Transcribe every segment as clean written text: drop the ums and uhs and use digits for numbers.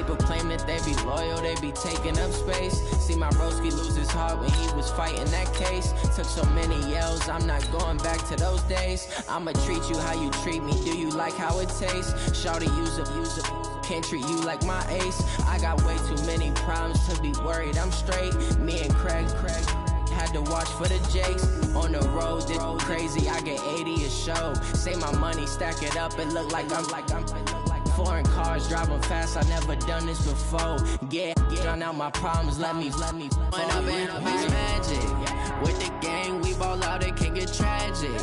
People claim that they be loyal, they be taking up space. See my broski lose his heart when he was fighting that case. Took so many yells, I'm not going back to those days. I'ma treat you how you treat me, do you like how it tastes? Shawty, use up, can't treat you like my ace. I got way too many problems to be worried, I'm straight. Me and Craig had to watch for the Jakes. On the road, this crazy, I get 80 a show. Say my money, stack it up, it look like I'm foreign cars, driving fast, I never done this before. Get drown out my problems, let me When up in a beach magic. With the gang, we ball out, it can get tragic.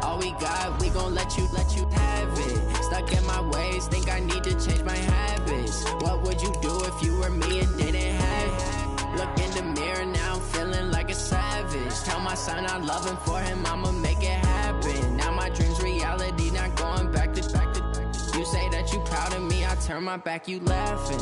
All we got, we gon' let you have it. Stuck in my ways, think I need to change my habits. What would you do if you were me and didn't have it? Look in the mirror, now I'm feeling like a savage. Tell my son I love him, for him I'ma make it happen. Now my dream's reality, not going back to. You say that you proud of me, I turn my back, you laughing.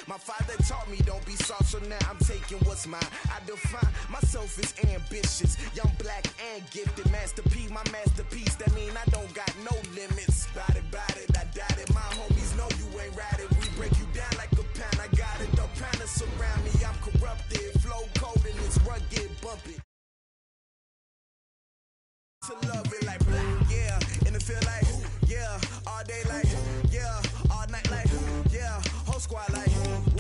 My father taught me don't be soft, so now I'm taking what's mine. I define myself as ambitious, young, black, and gifted. Master P, my masterpiece, that mean I don't got no limits. Bout it, I doubt it. My homies know you ain't ratted. We break you down like a pound, I got it. The pound to surround me, I'm corrupted. Flow cold and it's rugged, bumpy. To love it like black, yeah. And it feel like, yeah. All day like, yeah. All night like, yeah. Whole squad like,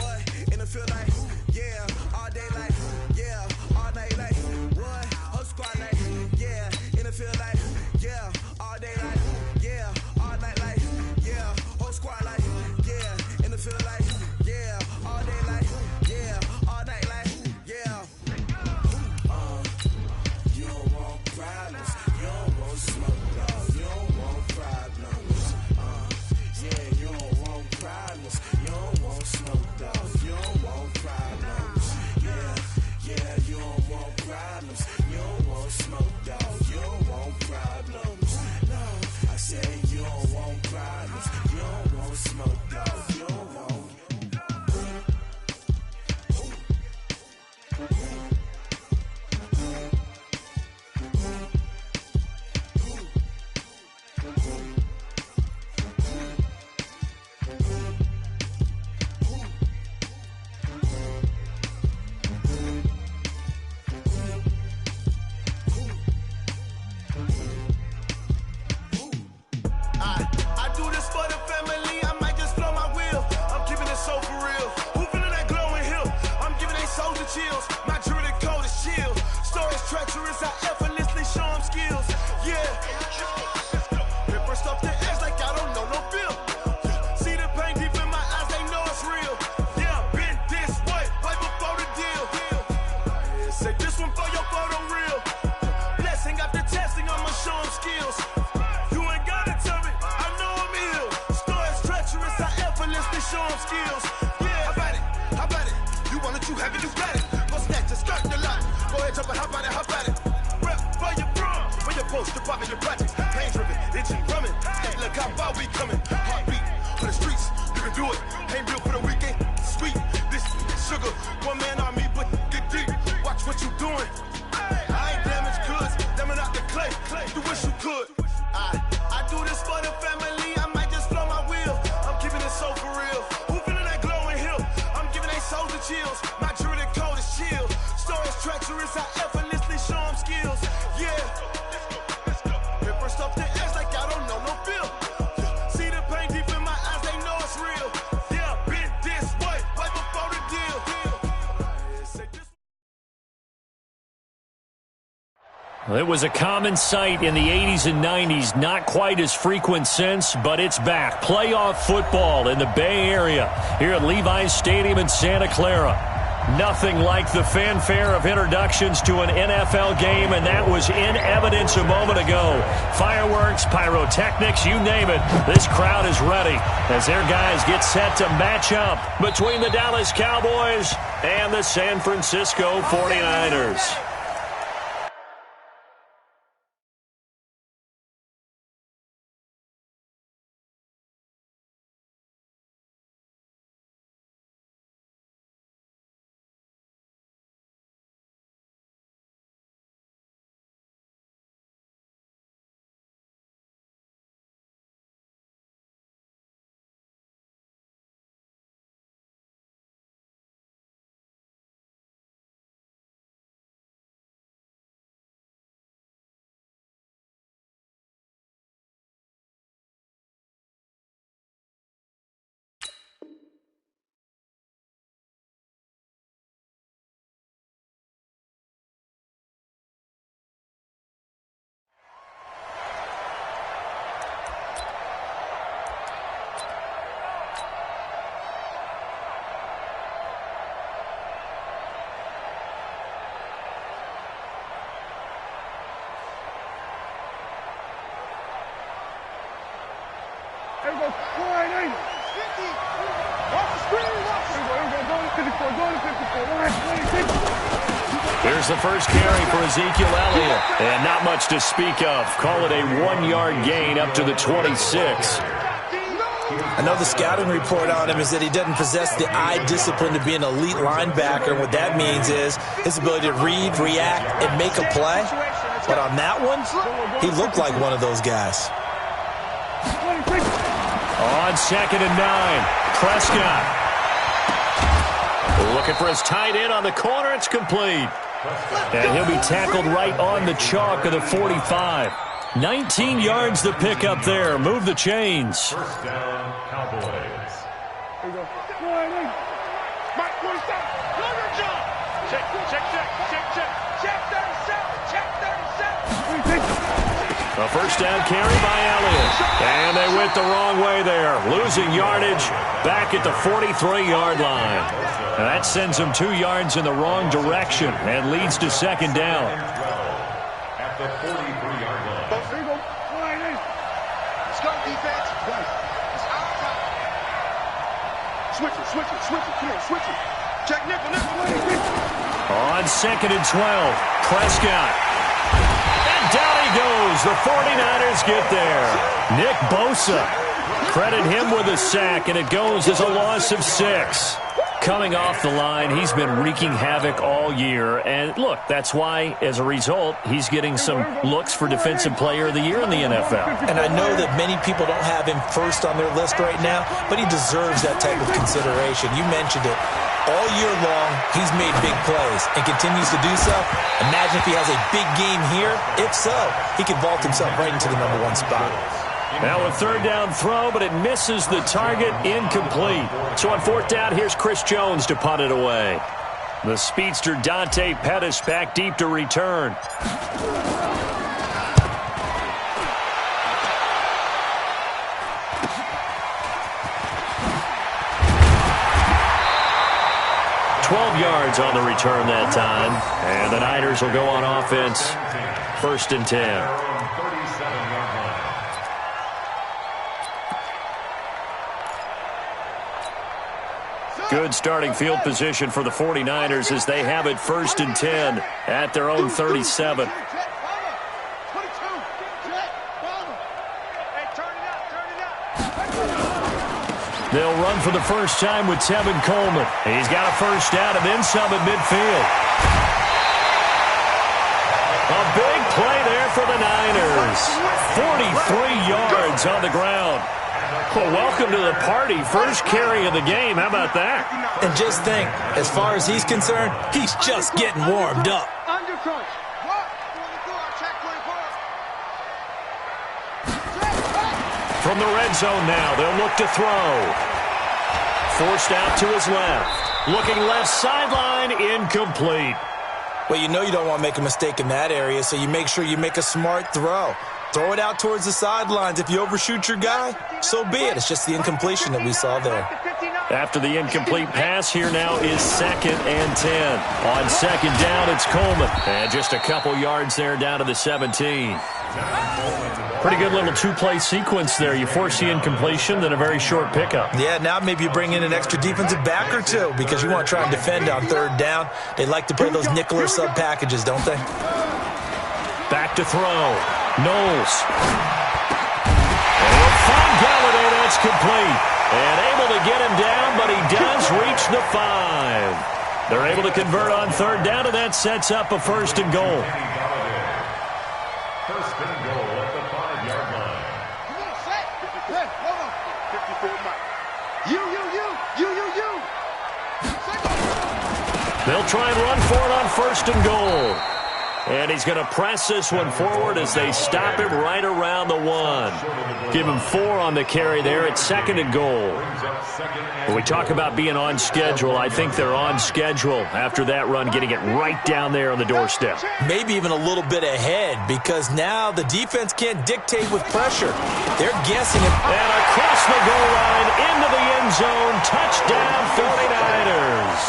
what? And it feel like, yeah. All day like, yeah. All night like, what? Whole squad like, yeah. And it feel like, yeah. All day like, yeah. All night like, yeah. Whole squad like, yeah. And it feel like, yeah. All day like, yeah. All night like, yeah. You don't want problems. You don't want smoke, dog. You don't want problems. Yeah, you don't want problems. You don't want smoke, dog. You don't want problems. Yeah, you don't want problems. You don't want smoke, dog. You don't want problems. No, I said you don't want problems. You don't want smoke, dog. You don't want effortlessly show them skills. Yeah, how about it? How about it? You want it, you have it, you got it. Go snatch it, start the lot. Go ahead, jump it, how about it? How about it? Rep for your bra, for your post, your pocket, your projects. Pain driven, itching, drumming. Hey, look how far we coming. Heartbeat for the streets, you can do it. Ain't built for the weekend. Sweet, this sugar, one man army, but get deep. Watch what you doing. I ain't damaged goods, damn out the clay. You wish you could. I do this for the family. I might just flow my wheel. I'm keeping it so for real. Who feeling that glowing hill? I'm giving they souls the chills. My jewelry code is chill. Stories treacherous, I effortlessly show them skills. Yeah. Rip first off the edge like I don't know no feel. See the pain deep in my eyes, they know it's real. Yeah, been this way, right before the deal. Well, it was a common sight in the 80s and 90s, not quite as frequent since, but it's back. Playoff football in the Bay Area here at Levi's Stadium in Santa Clara. Nothing like the fanfare of introductions to an NFL game, and that was in evidence a moment ago. Fireworks, pyrotechnics, you name it. This crowd is ready as their guys get set to match up between the Dallas Cowboys and the San Francisco 49ers. There we go. Wide angle. 50. Watch the screen. Watch it. There we go. Go to 54. Go to 54. Here's the first carry for Ezekiel Elliott. And not much to speak of. Call it a 1-yard gain up to the 26. Another scouting report on him is that he doesn't possess the eye discipline to be an elite linebacker. And what that means is his ability to read, react, and make a play. But on that one, he looked like one of those guys. On 2nd and 9, Prescott. Looking for his tight end on the corner. It's complete. And he'll be tackled right on the chalk of the 45. 19 yards to pick up there. Move the chains. First down, Cowboys. There we go. Mike, what is that? Check, check, check, check, check. Check 37, check 37. A first down carry by Elliott. And they went the wrong way there. Losing yardage back at the 43-yard line. And that sends them 2 yards in the wrong direction and leads to 2nd down. At the 43-yard line. There you go. Let's go, defense. It's our time. Switch it, switch it, switch it. Come on, switch it. Check nickel, nickel. On 2nd and 12, Prescott. And down he goes. The 49ers get there. Nick Bosa. Credit him with a sack, and it goes as a loss of 6. Coming off the line, he's been wreaking havoc all year. And look, that's why, as a result, he's getting some looks for Defensive Player of the Year in the NFL. And I know that many people don't have him first on their list right now, but he deserves that type of consideration. You mentioned it. All year long, he's made big plays and continues to do so. Imagine if he has a big game here. If so, he could vault himself right into the #1 spot. Now a 3rd down throw, but it misses the target, incomplete. So on 4th down, here's Chris Jones to punt it away. The speedster Dante Pettis back deep to return. Yards on the return that time, and the Niners will go on offense. 1st and 10. Good starting field position for the 49ers as they have it 1st and 10 at their own 37. They'll run for the first time with Tevin Coleman. He's got a first down and then some at midfield. A big play there for the Niners. 43 yards on the ground. Well, welcome to the party. First carry of the game. How about that? And just think, as far as he's concerned, he's just getting warmed up. From the red zone now, they'll look to throw. Forced out to his left. Looking left sideline, incomplete. Well, you know you don't want to make a mistake in that area, so you make sure you make a smart throw. Throw it out towards the sidelines. If you overshoot your guy, so be it. It's just the incompletion that we saw there. After the incomplete pass, here now is 2nd and 10. On 2nd down, it's Coleman. And just a couple yards there down to the 17. Pretty good little two-play sequence there. You force the incompletion, then a very short pickup. Yeah, now maybe you bring in an extra defensive back or two because you want to try and defend on 3rd down. They like to play those nickel or sub packages, don't they? Back to throw. Knowles. And he'll find Galladay. That's complete. And able to get him down, but he does reach the 5. They're able to convert on 3rd down, and that sets up a 1st and goal. 1st and goal at the 5-yard line. They'll try and run for it on 1st and goal. And he's going to press this one forward as they stop him right around the 1. Give him 4 on the carry there at 2nd and goal. When we talk about being on schedule, I think they're on schedule after that run, getting it right down there on the doorstep. Maybe even a little bit ahead because now the defense can't dictate with pressure. They're guessing it. And across the goal line, into the end zone, touchdown 49ers.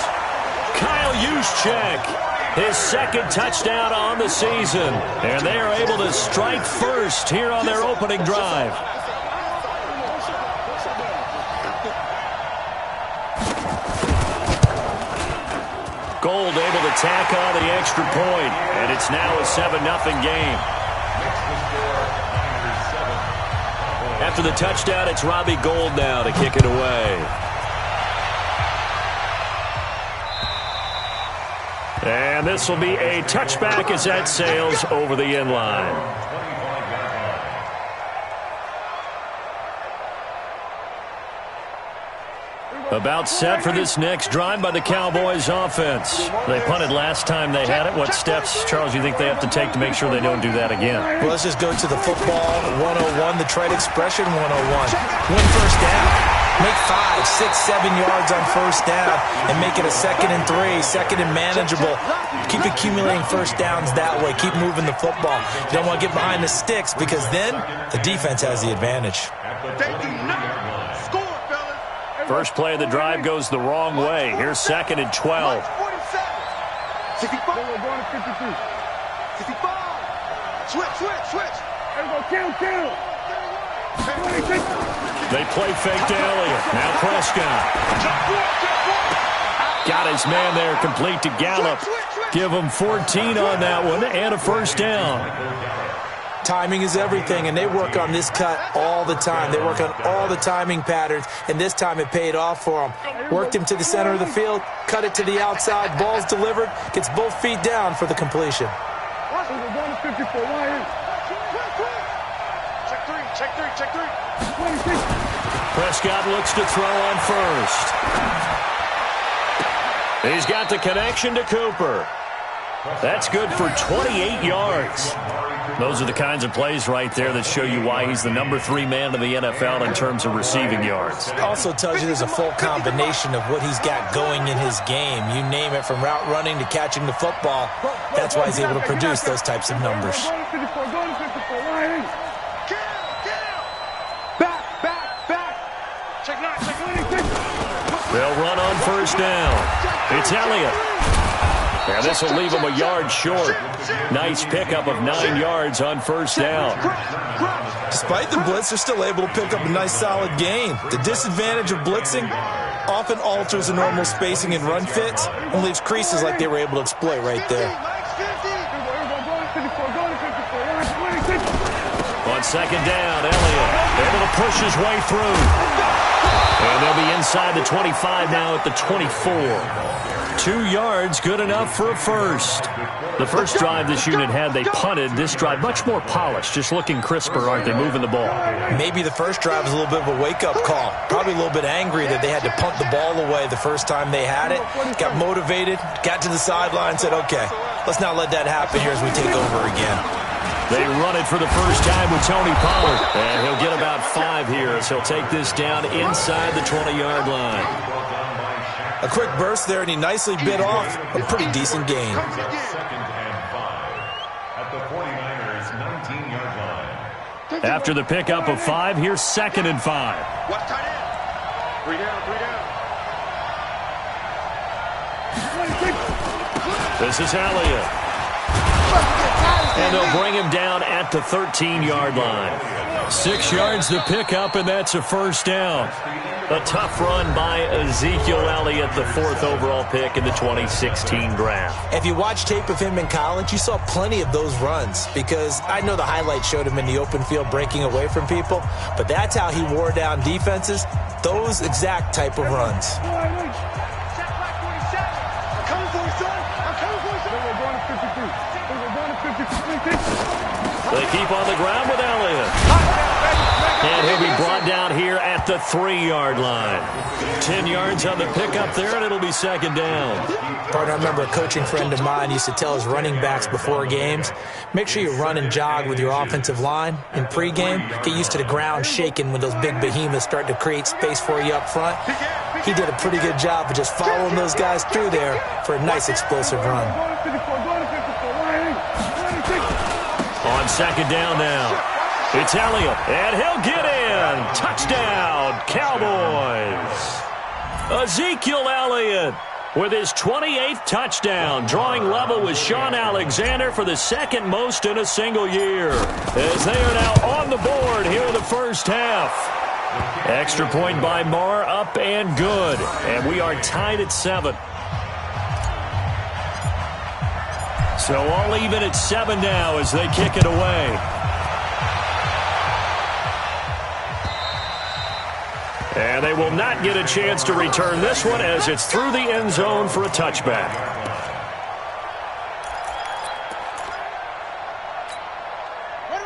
Kyle Juszczyk. His 2nd touchdown on the season. And they are able to strike first here on their opening drive. Gold able to tack on the extra point. And it's now a 7-0 game. After the touchdown, it's Robbie Gould now to kick it away. And this will be a touchback as that sails over the end line. About set for this next drive by the Cowboys offense. They punted last time they had it. What steps, Charles, do you think they have to take to make sure they don't do that again? Well, let's just go to the football 101, the trade expression 101. Win 1st down. Make 5, 6, 7 yards on 1st down and make it a 2nd and 3, 2nd and manageable. Keep accumulating 1st downs that way. Keep moving the football. You don't want to get behind the sticks because then the defense has the advantage. They do not score, fellas. First play of the drive goes the wrong way. Here's 2nd and 12. 65. They were going to 53. 65. Switch. There we go. Kill. They play fake to Elliott. Now Prescott. Got his man there, complete to Gallup. Give him 14 on that one and a 1st down. Timing is everything, and they work on this cut all the time. They work on all the timing patterns, and this time it paid off for them. Worked him to the center of the field, cut it to the outside, ball's delivered, gets both feet down for the completion. Check three. Prescott looks to throw on 1st. He's got the connection to Cooper. That's good for 28 yards. Those are the kinds of plays right there that show you why he's the number 3 man in the NFL in terms of receiving yards. Also tells you there's a full combination of what he's got going in his game. You name it, from route running to catching the football. That's why he's able to produce those types of numbers. They'll run on 1st down. It's Elliott. And this will leave him a yard short. Nice pickup of 9 yards on 1st down. Despite the blitz, they're still able to pick up a nice solid gain. The disadvantage of blitzing, often alters the normal spacing and run fits and leaves creases like they were able to exploit right there. On second down, Elliott able to push his way through. And they'll be inside the 25 now at the 24. 2 yards, good enough for a first. The first drive this unit had, they punted. This drive, much more polished, just looking crisper, aren't they, moving the ball? Maybe the first drive was a little bit of a wake-up call. Probably a little bit angry that they had to punt the ball away the first time they had it. Got motivated, got to the sideline, said, okay, let's not let that happen here as we take over again. They run it for the first time with Tony Pollard. And he'll get about 5 here as he'll take this down inside the 20-yard line. A quick burst there, and he nicely bit off a pretty decent gain. Second and 5 at the 49ers' 19-yard line. After the pickup of 5, here's second and 5. What's tight end? 3 down, 3 down. This is Elliott. And they'll bring him down at the 13-yard line. 6 yards to pick up, and that's a first down. A tough run by Ezekiel Elliott, the 4th overall pick in the 2016 draft. If you watch tape of him in college, you saw plenty of those runs because I know the highlights showed him in the open field breaking away from people, but that's how he wore down defenses, those exact type of runs. They keep on the ground with Elliott. And he'll be brought down here at the 3-yard line. 10 yards on the pickup there, and it'll be second down. Partner, I remember a coaching friend of mine used to tell his running backs before games, make sure you run and jog with your offensive line in pregame. Get used to the ground shaking when those big behemoths start to create space for you up front. He did a pretty good job of just following those guys through there for a nice explosive run. On second down now. It's Elliott, and he'll get in. Touchdown, Cowboys. Ezekiel Elliott with his 28th touchdown, drawing level with Sean Alexander for the second most in a single year, as they are now on the board here in the first half. Extra point by Marr, up and good, and we are tied at 7. So all even at 7 now as they kick it away. And they will not get a chance to return this one as it's through the end zone for a touchback.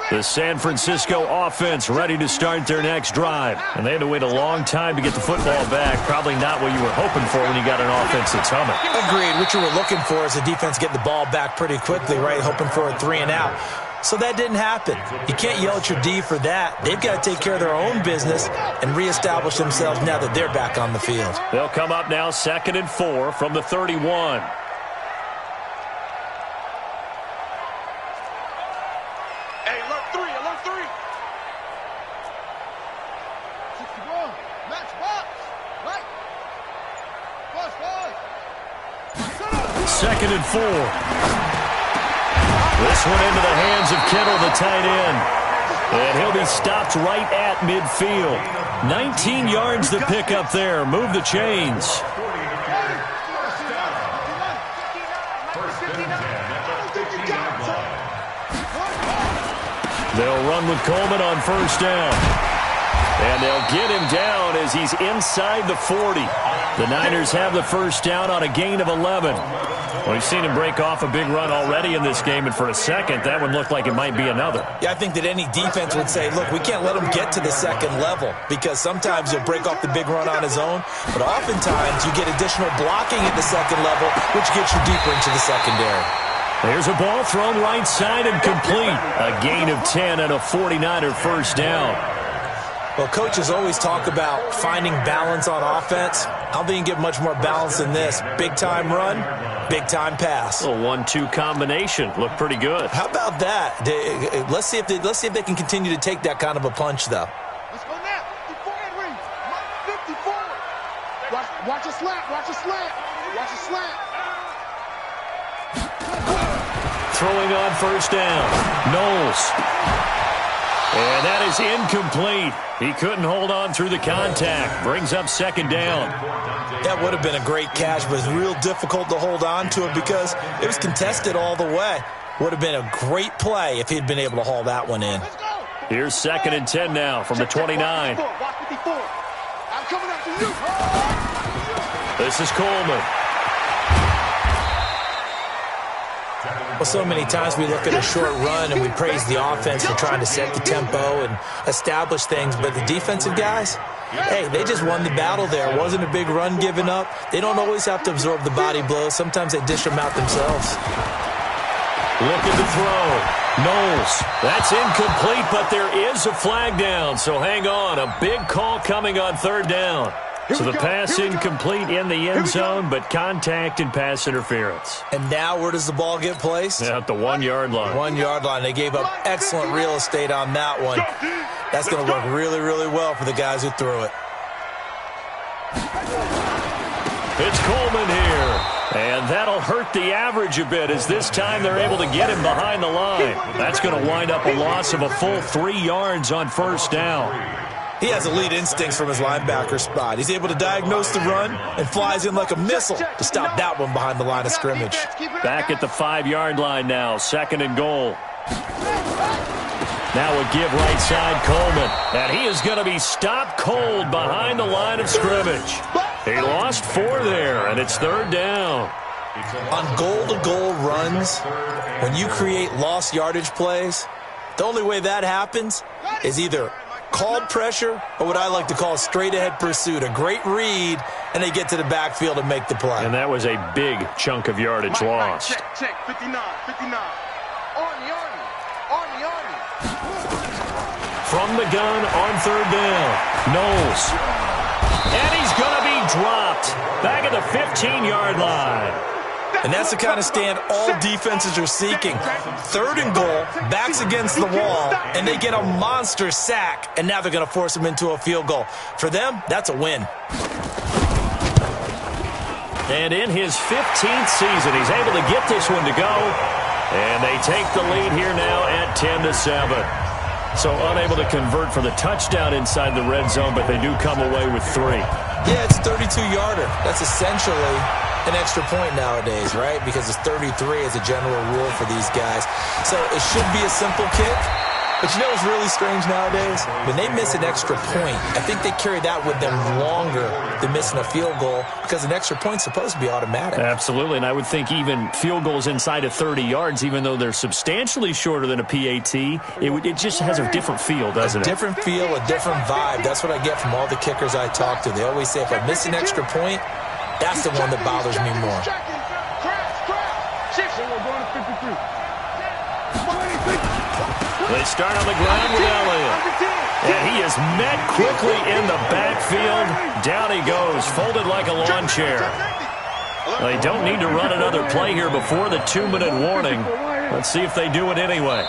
The San Francisco offense ready to start their next drive. And they had to wait a long time to get the football back. Probably not what you were hoping for when you got an offense that's humming. Agreed. What you were looking for is the defense get the ball back pretty quickly, right? Hoping for a 3 and out. So that didn't happen. You can't yell at your D for that. They've got to take care of their own business and reestablish themselves now that they're back on the field. They'll come up now second and 4 from the 31. Hey, alert 3, alert 3. 61, match box, right. Boss. Second and 4. This one into the hands of Kittle, the tight end. And he'll be stopped right at midfield. 19 yards to pick up there. Move the chains. They'll run with Coleman on first down. And they'll get him down as he's inside the 40. The Niners have the first down on a gain of 11. We've seen him break off a big run already in this game, and for a second, that one looked like it might be another. Yeah, I think that any defense would say, look, we can't let him get to the second level because sometimes he'll break off the big run on his own, but oftentimes you get additional blocking at the second level, which gets you deeper into the secondary. There's a ball thrown right side and complete. A gain of 10 and a 49er first down. Well, coaches always talk about finding balance on offense. I don't think you can get much more balance than this. Big-time run, big-time pass. A 1-2 combination. Looked pretty good. How about that? Let's see if they can continue to take that kind of a punch, though. Let's go now. 54 Henry. 54. Watch a slant. Watch a slant. Watch a slant. Throwing on first down. Knowles. And that is incomplete. He couldn't hold on through the contact. Brings up second down. That would have been a great catch, but it's real difficult to hold on to it because it was contested all the way. Would have been a great play if he'd been able to haul that one in. Here's 2nd and 10 now from the 29. This is Coleman. Well, so many times we look at a short run and we praise the offense for trying to set the tempo and establish things, but the defensive guys, hey, they just won the battle there. It wasn't a big run given up. They don't always have to absorb the body blows. Sometimes they dish them out themselves. Looking to throw. Knowles. That's incomplete, but there is a flag down, so hang on. A big call coming on 3rd down. So the pass incomplete in the end zone, but contact and pass interference. And now where does the ball get placed? At the 1-yard line. 1-yard line. They gave up excellent real estate on that one. That's going to work really, really well for the guys who threw it. It's Coleman here. And that'll hurt the average a bit as this time they're able to get him behind the line. That's going to wind up a loss of a full 3 yards on 1st down. He has elite instincts from his linebacker spot. He's able to diagnose the run and flies in like a missile to stop that one behind the line of scrimmage. Back at the 5-yard line now, 2nd and goal. Now a give right side Coleman. And he is going to be stopped cold behind the line of scrimmage. He lost 4 there, and it's 3rd down. On goal-to-goal runs, when you create lost yardage plays, the only way that happens is either called pressure or what I like to call straight-ahead pursuit, a great read, and they get to the backfield and make the play. And that was a big chunk of yardage lost. Check, 59. Arnie. From the gun on 3rd down, Knowles. And he's going to be dropped back at the 15-yard line. And that's the kind of stand all defenses are seeking. 3rd and goal, backs against the wall, and they get a monster sack, and now they're going to force them into a field goal. For them, that's a win. And in his 15th season, he's able to get this one to go. And they take the lead here now at 10-7. So unable to convert for the touchdown inside the red zone, but they do come away with 3. Yeah, it's a 32-yarder. That's essentially an extra point nowadays, right? Because it's 33 as a general rule for these guys. So it should be a simple kick. But you know what's really strange nowadays? When they miss an extra point, I think they carry that with them longer than missing a field goal because an extra point's supposed to be automatic. Absolutely, and I would think even field goals inside of 30 yards, even though they're substantially shorter than a PAT, it just has a different feel, doesn't it? A different feel, a different vibe. That's what I get from all the kickers I talk to. They always say if I miss an extra point, that's the one that bothers me more. They start on the ground with Elliott. And he is met quickly in the backfield. Down he goes, folded like a lawn chair. They don't need to run another play here before the 2-minute warning. Let's see if they do it anyway.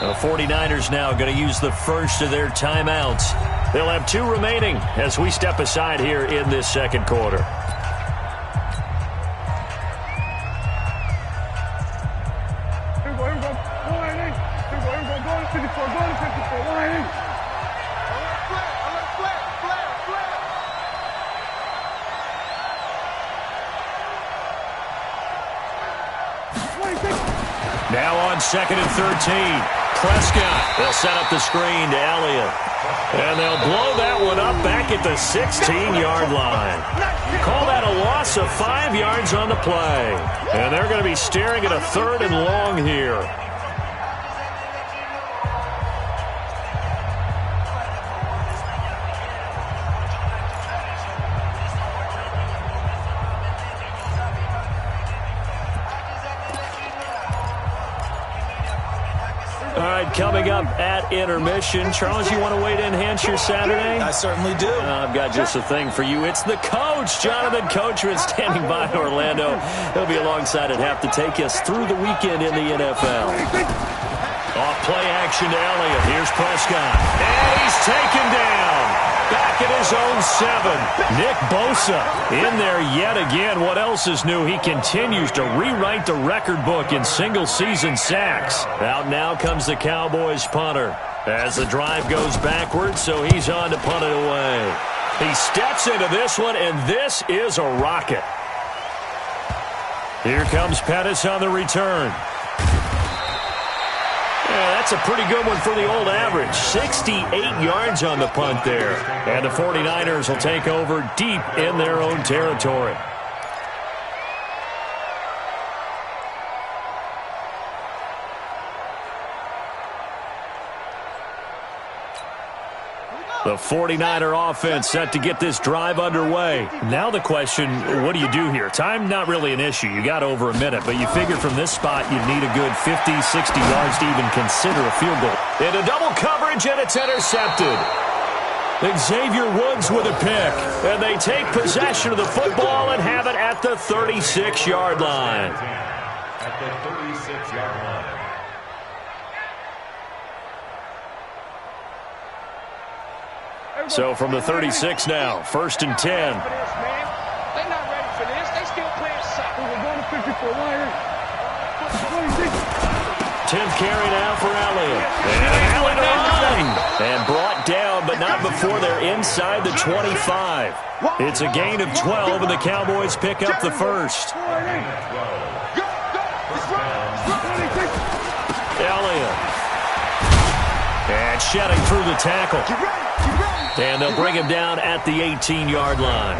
The 49ers now going to use the first of their timeouts. They'll have 2 remaining as we step aside here in this 2nd quarter. Now on 2nd and 13. Prescott. They'll set up the screen to Elliott. And they'll blow that one up back at the 16-yard line. Call that a loss of 5 yards on the play. And they're going to be staring at a 3rd and long here. All right, coming up at intermission. Charles, you want to wait to enhance your Saturday? I certainly do. I've got just a thing for you. It's the coach, Jonathan Coachman, standing by in Orlando. He'll be alongside at half to take us through the weekend in the NFL. Off play action to Elliott. Here's Prescott. And he's taken down. Back at his own 7. Nick Bosa in there yet again. What else is new? He continues to rewrite the record book in single-season sacks. Out now comes the Cowboys punter. As the drive goes backwards, so he's on to punt it away. He steps into this one, and this is a rocket. Here comes Pettis on the return. Yeah, that's a pretty good one for the old average. 68 yards on the punt there. And the 49ers will take over deep in their own territory. The 49er offense set to get this drive underway. Now the question, what do you do here? Time not really an issue. You got over a minute, but you figure from this spot you'd need a good 50, 60 yards to even consider a field goal. Into double coverage, and it's intercepted. Xavier Woods with a pick, and they take possession of the football and have it at the 36-yard line. At the 36-yard line. So from the 36 now, 1st and 10. They're not ready for this. They still playing soccer. We're going to 54 line. 10th carry now for Elliott. And Allen to run. And brought down, but not before they're inside the 25. It's a gain of 12, and the Cowboys pick up the first. Elliott. And shedding through the tackle. And they'll bring him down at the 18-yard line.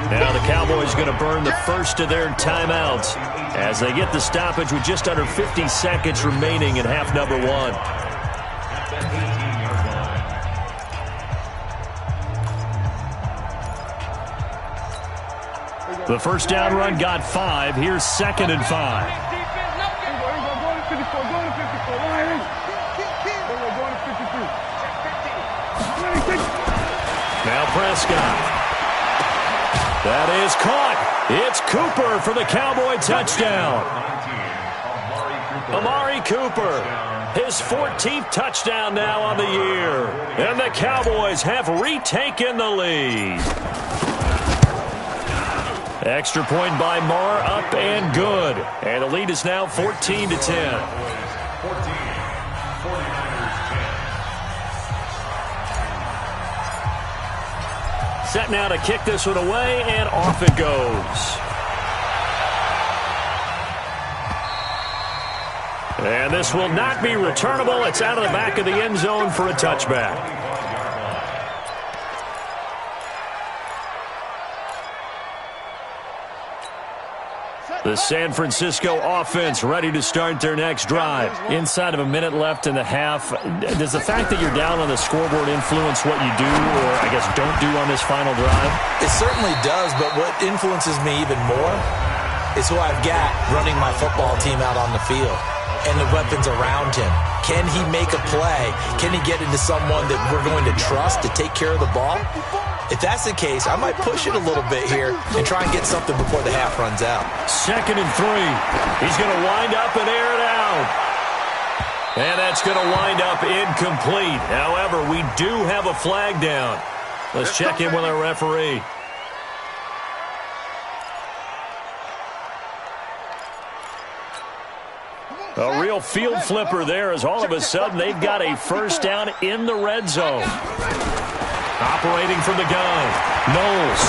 Now the Cowboys going to burn the first of their timeouts as they get the stoppage with just under 50 seconds remaining in half number 1. The first down run got 5. Here's 2nd and 5. Now Prescott. That is caught. It's Cooper for the Cowboy touchdown. Amari Cooper. His 14th touchdown now on the year. And the Cowboys have retaken the lead. Extra point by Marr, up and good. And the lead is now 14-10. 14. Set now to kick this one away, and off it goes. And this will not be returnable. It's out of the back of the end zone for a touchback. The San Francisco offense ready to start their next drive. Inside of a minute left in the half, does the fact that you're down on the scoreboard influence what you do, or I guess don't do on this final drive? It certainly does, but what influences me even more is who I've got running my football team out on the field and the weapons around him. Can he make a play? Can he get into someone that we're going to trust to take care of the ball? If that's the case, I might push it a little bit here and try and get something before the half runs out. 2nd and 3. He's going to wind up and air it out. And that's going to wind up incomplete. However, we do have a flag down. Let's check in with our referee. A real field flipper there, as all of a sudden they've got a first down in the red zone. Operating from the gun, Knowles.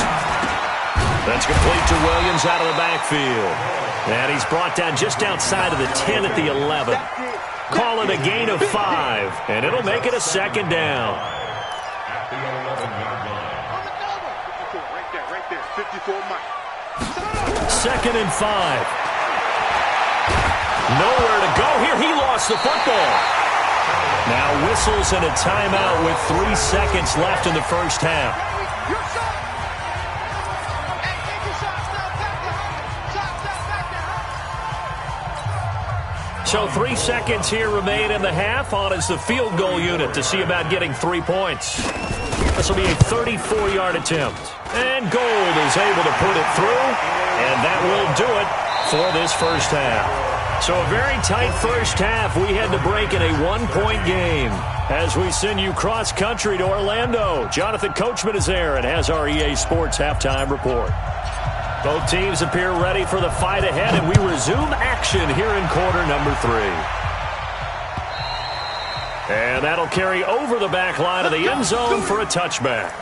That's complete to Williams out of the backfield. And he's brought down just outside of the 10 at the 11. Call it a gain of 5, and it'll make it a 2nd down. At the 11-yard line. Right there, 54 Mike. 2nd and 5. Nowhere to go here. He lost the football. Now whistles and a timeout with 3 seconds left in the first half. So 3 seconds here remain in the half. On is the field goal unit to see about getting 3 points. This will be a 34-yard attempt. And Gold is able to put it through. And that will do it for this first half. So a very tight first half. We had to break in a 1-point game. As we send you cross-country to Orlando, Jonathan Coachman is there and has our EA Sports halftime report. Both teams appear ready for the fight ahead, and we resume action here in quarter number 3. And that'll carry over the back line of the end zone for a touchback.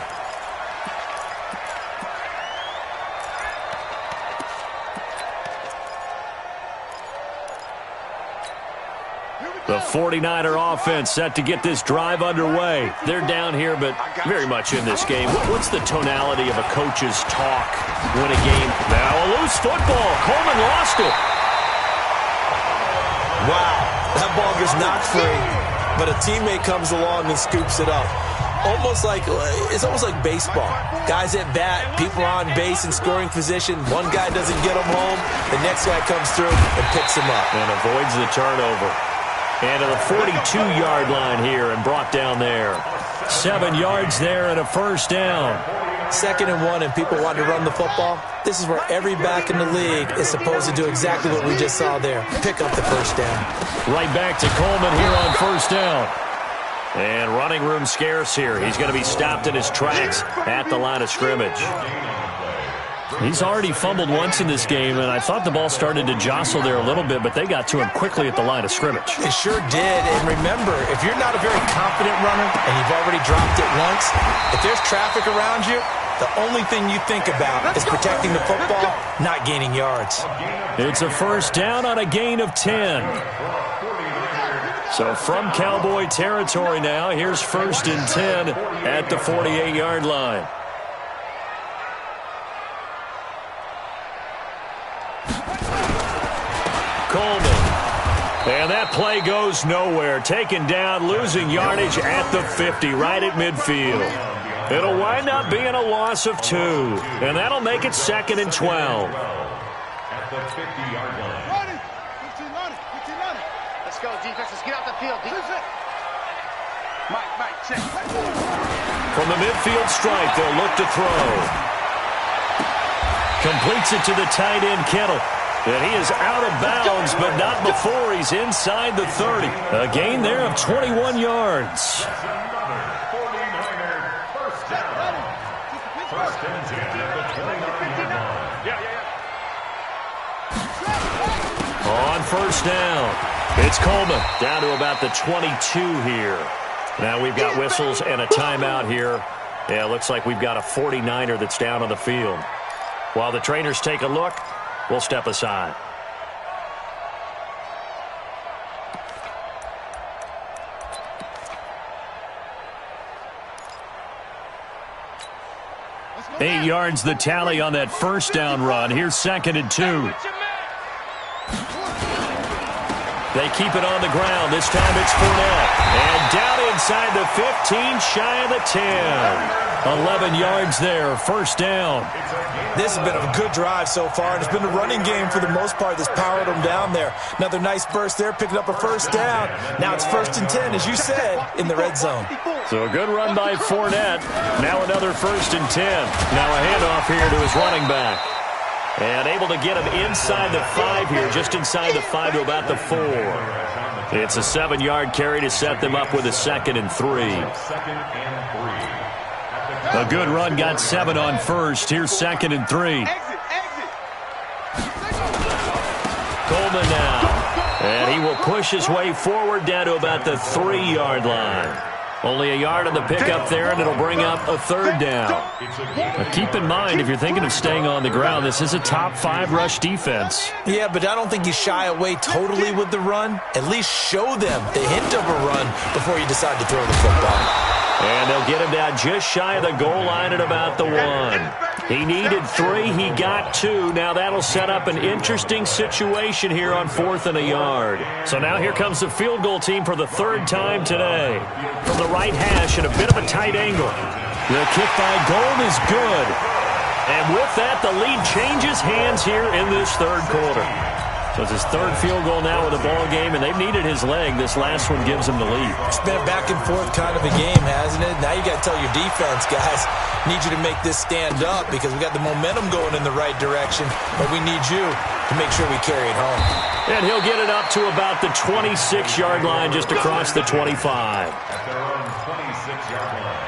The 49er offense set to get this drive underway. They're down here, but very much in this game. What's the tonality of a coach's talk when a game? Now a loose football. Coleman lost it. Wow, that ball gets knocked free, but a teammate comes along and scoops it up. It's almost like baseball. Guys at bat, people are on base in scoring position. One guy doesn't get him home. The next guy comes through and picks him up. And avoids the turnover. And to the 42-yard line here and brought down there. 7 yards there and a first down. 2nd and 1 and people want to run the football. This is where every back in the league is supposed to do exactly what we just saw there. Pick up the first down. Right back to Coleman here on first down. And running room scarce here. He's going to be stopped in his tracks at the line of scrimmage. He's already fumbled once in this game, and I thought the ball started to jostle there a little bit, but they got to him quickly at the line of scrimmage. It sure did, and remember, if you're not a very confident runner and you've already dropped it once, if there's traffic around you, the only thing you think about is protecting the football, not gaining yards. It's a first down on a gain of 10. So from Cowboy territory now, here's 1st and 10 at the 48-yard line. Coleman. And that play goes nowhere. Taken down, losing yardage at the 50, right at midfield. It'll wind up being a loss of 2. And that'll make it 2nd and 12. At the 50-yard line. 15 on it. Let's go, defense. Let's get out the field. Defense. Mike, check. From the midfield stripe, they'll look to throw. Completes it to the tight end, Kittle. And he is out of bounds, but not before he's inside the 30. A gain there of 21 yards. On first down, it's Coleman down to about the 22 here. Now we've got whistles and a timeout here. Yeah, looks like we've got a 49er that's down on the field. While the trainers take a look, we'll step aside. Eight yards the tally on that first down run. Here's 2nd and 2. They keep it on the ground. This time it's Fournette. And down inside the 15, shy of the 10. 11 yards there, first down. This has been a good drive so far, and it's been a running game for the most part that's powered them down there. Another nice burst there, picking up a first down. Now it's 1st and 10, as you said, in the red zone. So a good run by Fournette. Now another 1st and 10. Now a handoff here to his running back. And able to get him inside the 5 here, just inside the 5 to about the 4. It's a 7-yard carry to set them up with a 2nd and 3. A good run, got 7 on first. Here's 2nd and 3. Coleman now. And he will push his way forward down to about the 3-yard line. Only a yard on the pickup there, and it'll bring up a 3rd down. Now keep in mind, if you're thinking of staying on the ground, this is a top 5 rush defense. Yeah, but I don't think you shy away totally with the run. At least show them the hint of a run before you decide to throw the football. And they'll get him down just shy of the goal line at about the 1. He needed 3. He got 2. Now that'll set up an interesting situation here on 4th and a yard. So now here comes the field goal team for the 3rd time today. From the right hash at a bit of a tight angle. The kick by Gold is good. And with that, the lead changes hands here in this 3rd quarter. So it's his 3rd field goal now with the ball game, and they've needed his leg. This last one gives him the lead. It's been a back and forth kind of a game, hasn't it? Now you got to tell your defense, guys, need you to make this stand up because we got the momentum going in the right direction, but we need you to make sure we carry it home. And he'll get it up to about the 26-yard line, just across the 25. At their own 26-yard line.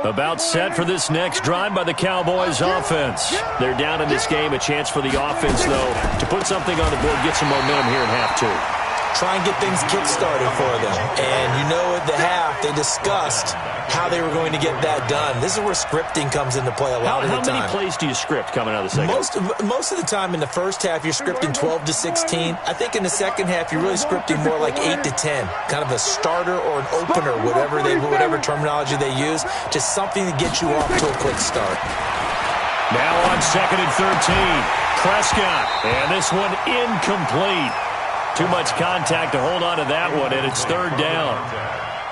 About set for this next drive by the Cowboys offense. They're down in this game. A chance for the offense, though, to put something on the board, get some momentum here in half two. Try and get things kick-started for them. And you know at the half, they discussed how they were going to get that done. This is where scripting comes into play a lot of the time. How many plays do you script coming out of the second? Most of the time in the first half, you're scripting 12 to 16. I think in the second half, you're really scripting more like 8 to 10. Kind of a starter or an opener, whatever terminology they use. Just something to get you off to a quick start. Now on 2nd and 13. Prescott. And this one incomplete. Too much contact to hold on to that one, and it's 3rd down.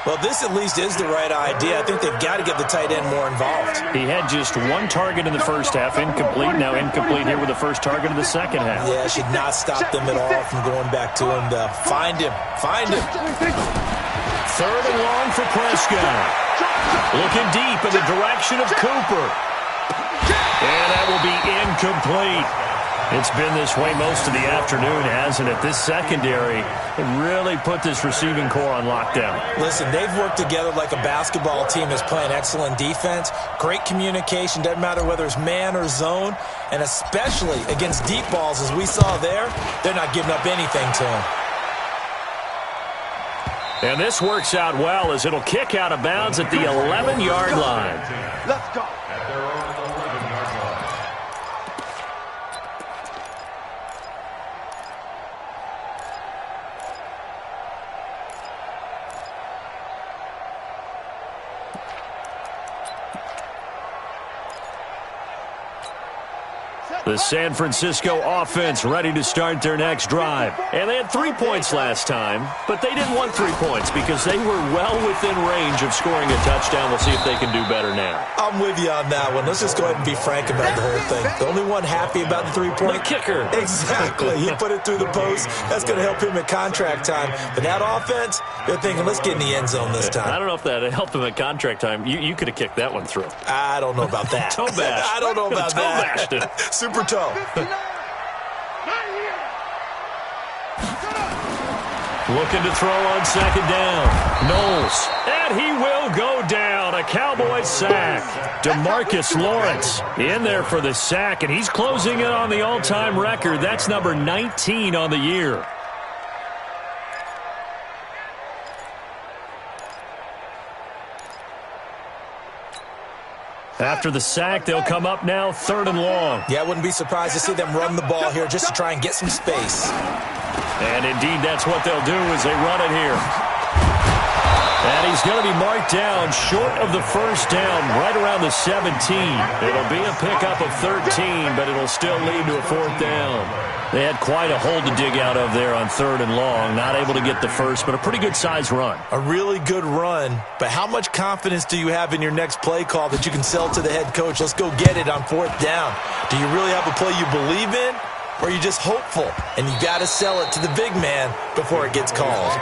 Well, this at least is the right idea. I think they've got to get the tight end more involved. He had just one target in the first half, incomplete. Now incomplete here with the first target of the second half. Yeah, should not stop them at all from going back to him to find him. Find him. 3rd and long for Prescott. Looking deep in the direction of Cooper. And that will be incomplete. It's been this way most of the afternoon, hasn't it? This secondary really put this receiving core on lockdown. Listen, they've worked together like a basketball team that's playing excellent defense. Great communication, doesn't matter whether it's man or zone. And especially against deep balls, as we saw there, they're not giving up anything to them. And this works out well as it'll kick out of bounds at the 11-yard line. Let's go. At their own 11-yard line. The San Francisco offense ready to start their next drive. And they had 3 points last time, but they didn't want 3 points because they were well within range of scoring a touchdown. We'll see if they can do better now. I'm with you on that one. Let's just go ahead and be frank about the whole thing. The only one happy about the 3-point. The kicker. Exactly. He put it through the post. That's going to help him at contract time. But that offense, they're thinking, let's get in the end zone this time. I don't know if that helped him at contract time. You could have kicked that one through. I don't know about that. Toe bash. I don't know about Toe that. bashed it. Super toe. Looking to throw on 2nd down. Knowles. And he will go down. A Cowboys sack. DeMarcus Lawrence in there for the sack, and he's closing in on the all-time record. That's number 19 on the year. After the sack, they'll come up now 3rd and long. Yeah, I wouldn't be surprised to see them run the ball here just to try and get some space. And indeed, that's what they'll do as they run it here. And he's going to be marked down short of the first down, right around the 17. It'll be a pickup of 13, but it'll still lead to a 4th down. They had quite a hole to dig out of there on 3rd and long. Not able to get the first, but a pretty good-sized run. A really good run, but how much confidence do you have in your next play call that you can sell to the head coach? Let's go get it on 4th down. Do you really have a play you believe in, or are you just hopeful? And you got to sell it to the big man before it gets called.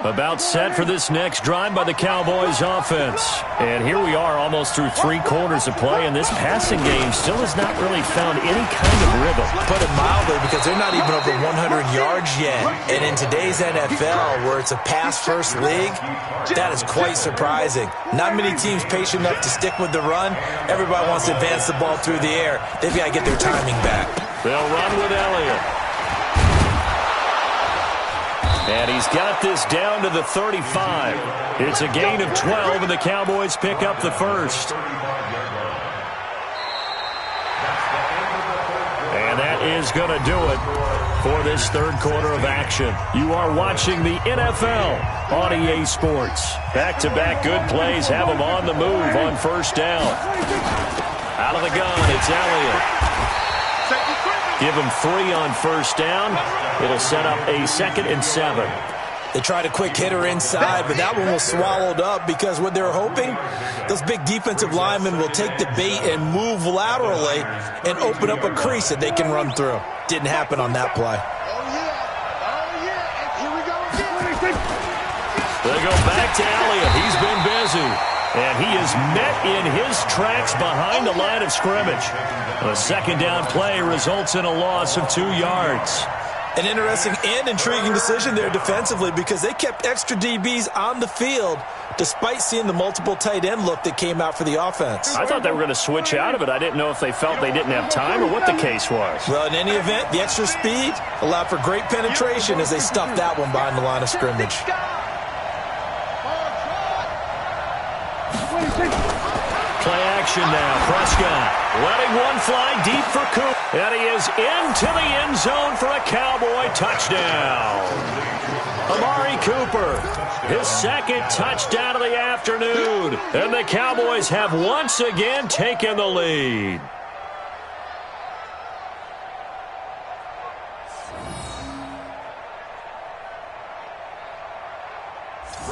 About set for this next drive by the Cowboys offense. And here we are almost through 3 quarters of play, and this passing game still has not really found any kind of rhythm. Put it mildly, because they're not even over 100 yards yet. And in today's NFL, where it's a pass-first league, that is quite surprising. Not many teams patient enough to stick with the run. Everybody wants to advance the ball through the air. They've got to get their timing back. They'll run with Elliott. And he's got this down to the 35. It's a gain of 12, and the Cowboys pick up the first. And that is going to do it for this 3rd quarter of action. You are watching the NFL on EA Sports. Back-to-back good plays have them on the move on 1st down. Out of the gun, it's Elliott. Give him 3 on 1st down. It'll set up a 2nd and 7. They tried a quick hitter inside, but that one was swallowed up because what they're hoping, those big defensive linemen will take the bait and move laterally and open up a crease that they can run through. Didn't happen on that play. They go back to Elliott. He's been busy. And he is met in his tracks behind the line of scrimmage. A 2nd down play results in a loss of 2 yards. An interesting and intriguing decision there defensively because they kept extra DBs on the field despite seeing the multiple tight end look that came out for the offense. I thought they were going to switch out of it. I didn't know if they felt they didn't have time or what the case was. Well, in any event, the extra speed allowed for great penetration as they stuffed that one behind the line of scrimmage. Play action now. Prescott letting one fly deep for Cooper. And he is into the end zone for a Cowboy touchdown. Amari Cooper, his second touchdown of the afternoon. And the Cowboys have once again taken the lead.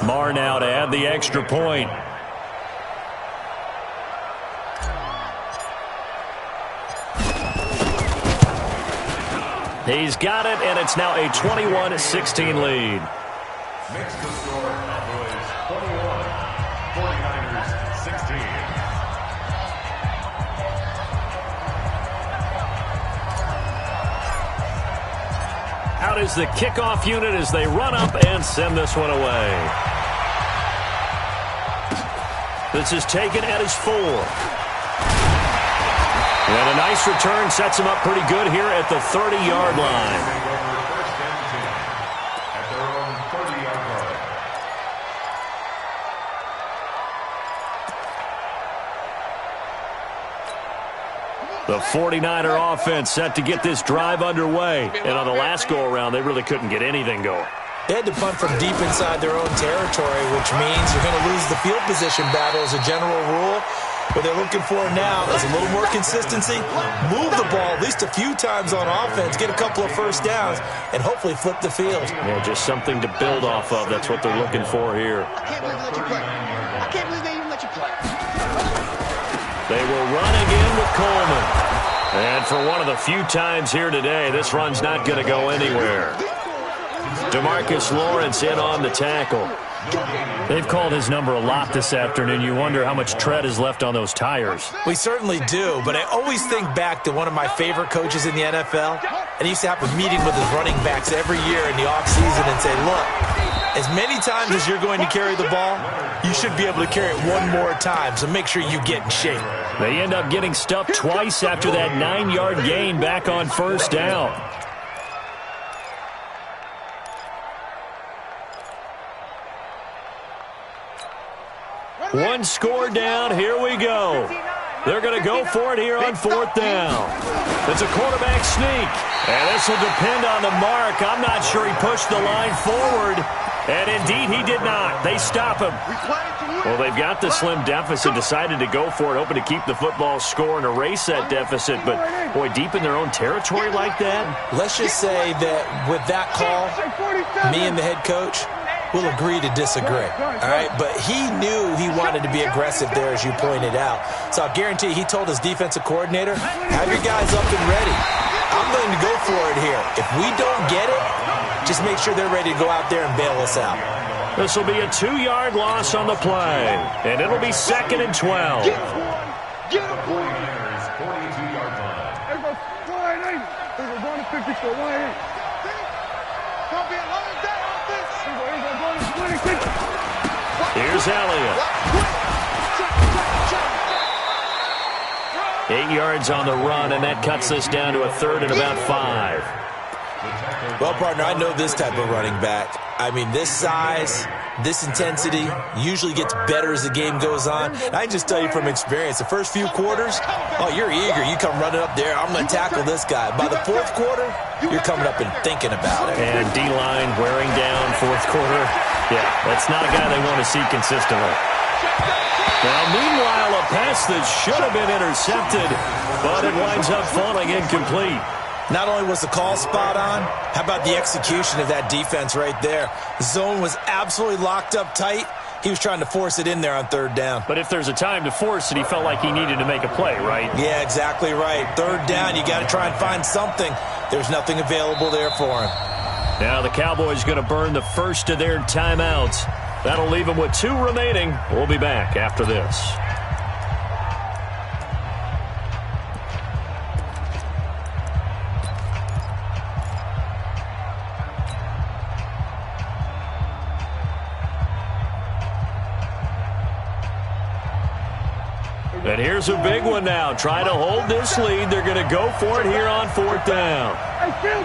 Marr now to add the extra point. He's got it, and it's now a 21-16 lead. Makes the score Cowboys 21, 49ers 16. Out is the kickoff unit as they run up and send this one away. This is taken at his 4. And a nice return sets him up pretty good here at the 30-yard line. At their own 30-yard line. The 49er offense set to get this drive underway. And on the last go-around, they really couldn't get anything going. They had to punt from deep inside their own territory, which means you're going to lose the field position battle as a general rule. What they're looking for now is a little more consistency, move the ball at least a few times on offense, get a couple of first downs, and hopefully flip the field. Yeah, just something to build off of. That's what they're looking for here. I can't believe they let you play. I can't believe they even let you play. They will run again with Coleman. And for one of the few times here today, this run's not going to go anywhere. DeMarcus Lawrence in on the tackle. They've called his number a lot this afternoon. You wonder how much tread is left on those tires. We certainly do, but I always think back to one of my favorite coaches in the NFL, and he used to have a meeting with his running backs every year in the offseason and say, look, as many times as you're going to carry the ball, you should be able to carry it one more time, so make sure you get in shape. They end up getting stuffed twice after that 9-yard gain back on first down. One score down. Here we go. They're going to go for it here on 4th down. It's a quarterback sneak. And this will depend on the mark. I'm not sure he pushed the line forward. And indeed, he did not. They stop him. Well, they've got the slim deficit, decided to go for it, hoping to keep the football score and erase that deficit. But, boy, deep in their own territory like that. Let's just say that with that call, me and the head coach will agree to disagree, all right? But he knew he wanted to be aggressive there, as you pointed out. So I'll guarantee he told his defensive coordinator, have your guys up and ready. I'm going to go for it here. If we don't get it, just make sure they're ready to go out there and bail us out. This will be a 2-yard loss on the play, and it'll be 2nd and 12. Get a point. 42-yard line. There goes 1-8. There goes 154, 1-8. Don't be a long day on this. Here's Elliott. 8 yards on the run, and that cuts this down to a 3rd and about 5. Well, partner, I know this type of running back. I mean, this size, this intensity usually gets better as the game goes on. And I can just tell you from experience, the first few quarters, oh, you're eager. You come running up there, I'm going to tackle this guy. By the 4th quarter, you're coming up and thinking about it. And D-line wearing down 4th quarter. Yeah, that's not a guy they want to see consistently. Now, meanwhile, a pass that should have been intercepted, but it winds up falling incomplete. Not only was the call spot on, how about the execution of that defense right there? The zone was absolutely locked up tight. He was trying to force it in there on 3rd down. But if there's a time to force it, he felt like he needed to make a play, right? Yeah, exactly right. 3rd down, you got to try and find something. There's nothing available there for him. Now the Cowboys going to burn the first of their timeouts. That'll leave them with 2 remaining. We'll be back after this. And here's a big one now. Trying to hold this lead. They're going to go for it here on 4th down. Hey, kill.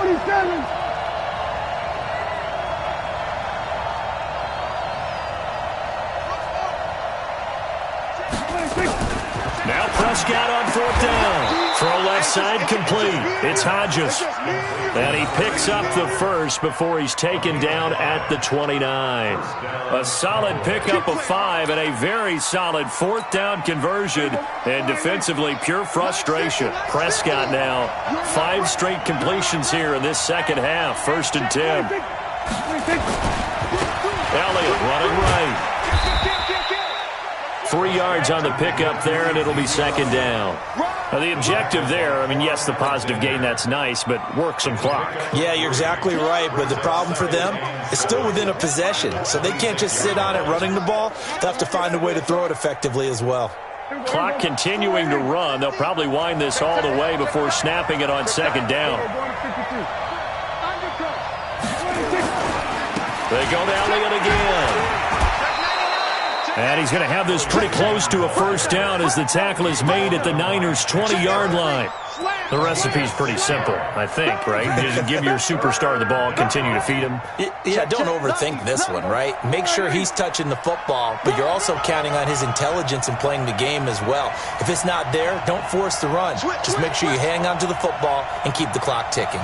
47. Now Prescott on 4th down. Throw left side complete. It's Hodges. And he picks up the first before he's taken down at the 29. A solid pickup of 5 and a very solid 4th down conversion. And defensively, pure frustration. Prescott now 5 straight completions here in this second half. 1st and 10. Elliott running right. 3 yards on the pickup there, and it'll be 2nd down. Now, the objective there, I mean, yes, the positive gain, that's nice, but work some clock. Yeah, you're exactly right, but the problem for them is still within a possession, so they can't just sit on it running the ball. They'll have to find a way to throw it effectively as well. Clock continuing to run. They'll probably wind this all the way before snapping it on 2nd down. They go to Elliott again. And he's going to have this pretty close to a 1st down as the tackle is made at the Niners' 20-yard line. The recipe's pretty simple, I think, right? Just give your superstar the ball, continue to feed him. Yeah, don't overthink this one, right? Make sure he's touching the football, but you're also counting on his intelligence in playing the game as well. If it's not there, don't force the run. Just make sure you hang on to the football and keep the clock ticking.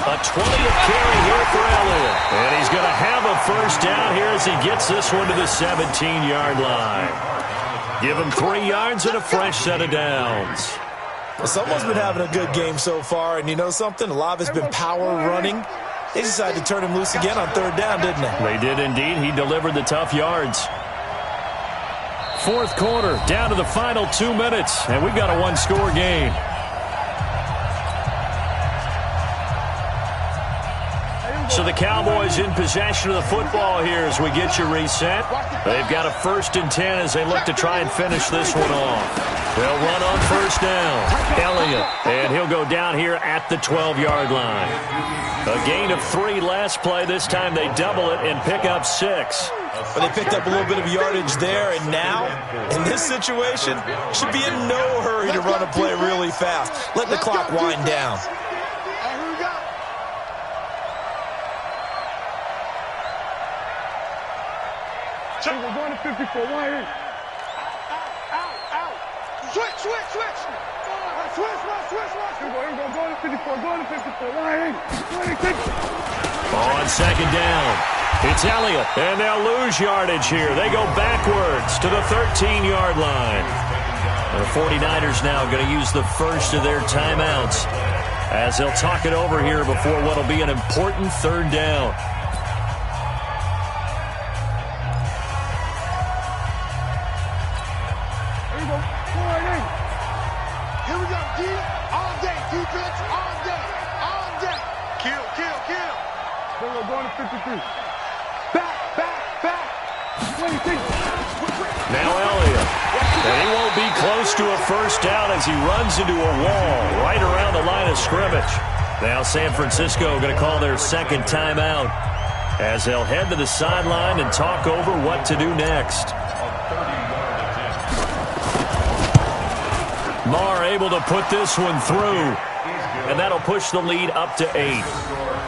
A 20th carry here for Elliott. And he's going to have a 1st down here as he gets this one to the 17-yard line. Give him 3 yards and a fresh set of downs. Well, someone's been having a good game so far, and you know something? A lot of it's been power running. They decided to turn him loose again on 3rd down, didn't they? They did indeed. He delivered the tough yards. 4th quarter, down to the final 2 minutes, and we've got a 1-score game. So the Cowboys in possession of the football here as we get you reset. They've got a 1st and 10 as they look to try and finish this one off. They'll run on 1st down. Elliott, and he'll go down here at the 12-yard line. A gain of 3 last play. This time they double it and pick up 6. But they picked up a little bit of yardage there, and now, in this situation, should be in no hurry to run a play really fast. Let the clock wind down. We're going to 54. Why in? Out. Switch. We're going to 54. Going to 54. Why in? 26. On 2nd down, it's Elliott, and they'll lose yardage here. They go backwards to the 13-yard line. The 49ers now going to use the first of their timeouts as they'll talk it over here before what will be an important 3rd down. Here we go, D. All day. Defense, all day. Kill. We're going to 53. Back. 26. Now Elliott. And he won't be close to a 1st down as he runs into a wall right around the line of scrimmage. Now San Francisco going to call their 2nd timeout as they'll head to the sideline and talk over what to do next. Marr able to put this one through, and that'll push the lead up to 8.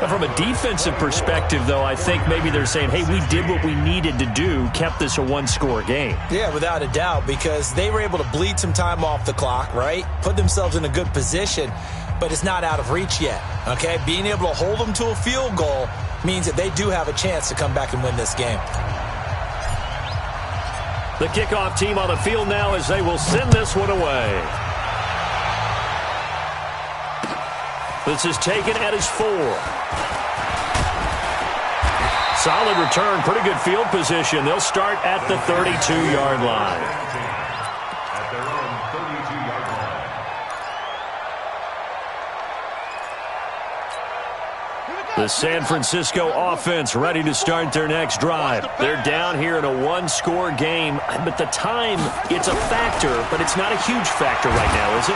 Now, from a defensive perspective, though, I think maybe they're saying, hey, we did what we needed to do, kept this a 1-score game. Yeah, without a doubt, because they were able to bleed some time off the clock, right? Put themselves in a good position, but it's not out of reach yet, okay? Being able to hold them to a field goal means that they do have a chance to come back and win this game. The kickoff team on the field now as they will send this one away. This is taken at his 4. Solid return, pretty good field position. They'll start at the 32-yard line. At their own 32-yard line. The San Francisco offense ready to start their next drive. They're down here in a 1-score game, but the time, it's a factor, but it's not a huge factor right now, is it?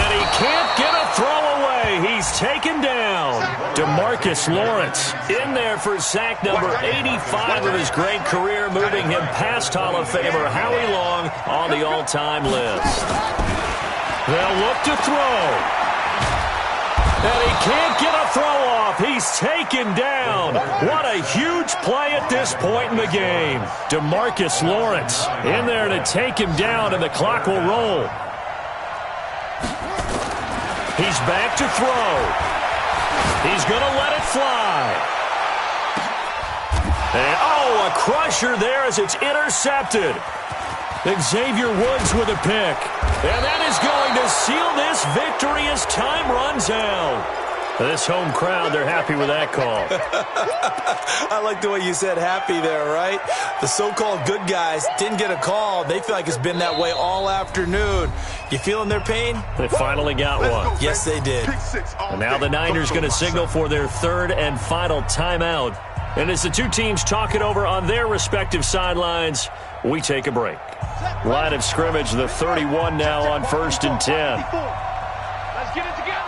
And he can't get a throw away. He's taken down. DeMarcus DeMarcus Lawrence in there for sack number 85 of his great career, moving him past Hall of Famer Howie Long on the all-time list. They'll look to throw. And he can't get a throw off. He's taken down. What a huge play at this point in the game. DeMarcus Lawrence in there to take him down, and the clock will roll. He's back to throw. He's going to let it fly. And, oh, a crusher there as it's intercepted. Xavier Woods with a pick. And that is going to seal this victory as time runs out. This home crowd, they're happy with that call. I like the way you said happy there, right? The so-called good guys didn't get a call. They feel like it's been that way all afternoon. You feeling their pain? They finally got one. Yes, they did. And now the Niners going to signal for their third and final timeout. And as the two teams talk it over on their respective sidelines, we take a break. Line of scrimmage, the 31 now on 1st and 10. Let's get it together,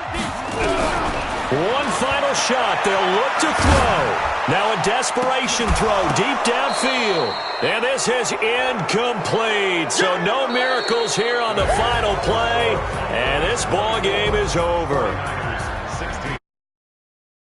One final shot. They'll look to throw. Now a desperation throw deep downfield. And this is incomplete. So no miracles here on the final play. And this ball game is over.